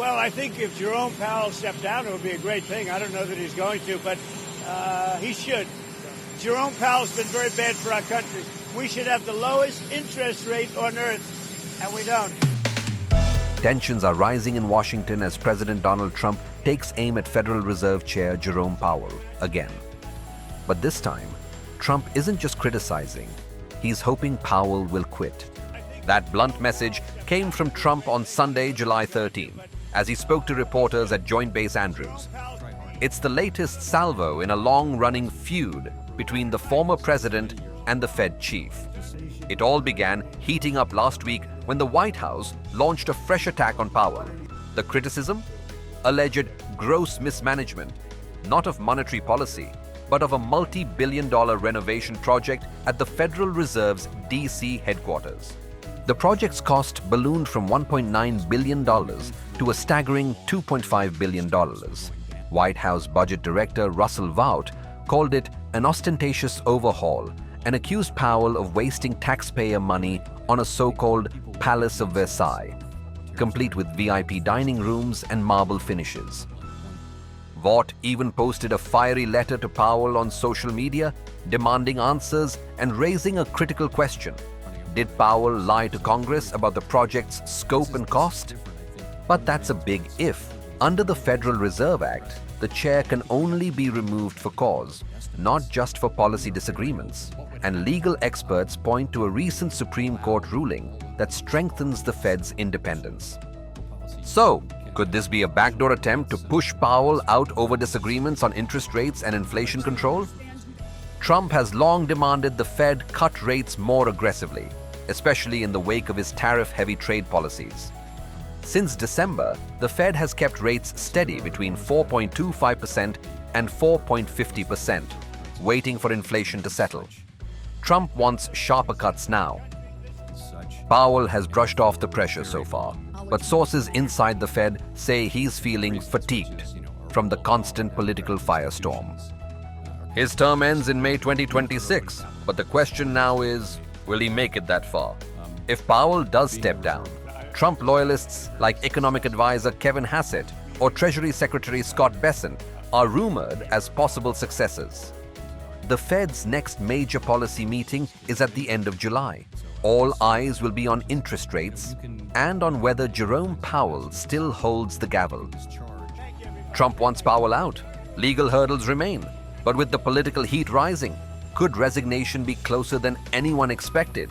Well, I think if Jerome Powell stepped down, it would be a great thing. I don't know that he's going to, but he should. Jerome Powell's been very bad for our country. We should have the lowest interest rate on earth, and we don't. Tensions are rising in Washington as President Donald Trump takes aim at Federal Reserve Chair Jerome Powell again. But this time, Trump isn't just criticizing, he's hoping Powell will quit. That blunt message came from Trump on Sunday, July 13, as he spoke to reporters at Joint Base Andrews. It's the latest salvo in a long-running feud between the former president and the Fed chief. It all began heating up last week when the White House launched a fresh attack on Powell. The criticism? Alleged gross mismanagement, not of monetary policy, but of a multi-billion-dollar renovation project at the Federal Reserve's D.C. headquarters. The project's cost ballooned from $1.9 billion to a staggering $2.5 billion. White House Budget Director Russell Vought called it an ostentatious overhaul and accused Powell of wasting taxpayer money on a so-called Palace of Versailles, complete with VIP dining rooms and marble finishes. Vought even posted a fiery letter to Powell on social media, demanding answers and raising a critical question. Did Powell lie to Congress about the project's scope and cost? But that's a big if. Under the Federal Reserve Act, the chair can only be removed for cause, not just for policy disagreements. And legal experts point to a recent Supreme Court ruling that strengthens the Fed's independence. So, could this be a backdoor attempt to push Powell out over disagreements on interest rates and inflation control? Trump has long demanded the Fed cut rates more aggressively, especially in the wake of his tariff-heavy trade policies. Since December, the Fed has kept rates steady between 4.25% and 4.50%, waiting for inflation to settle. Trump wants sharper cuts now. Powell has brushed off the pressure so far, but sources inside the Fed say he's feeling fatigued from the constant political firestorm. His term ends in May 2026, but the question now is, will he make it that far? If Powell does step down, Trump loyalists like economic advisor Kevin Hassett or Treasury Secretary Scott Bessent are rumored as possible successors. The Fed's next major policy meeting is at the end of July. All eyes will be on interest rates and on whether Jerome Powell still holds the gavel. Trump wants Powell out. Legal hurdles remain. But with the political heat rising, could resignation be closer than anyone expected?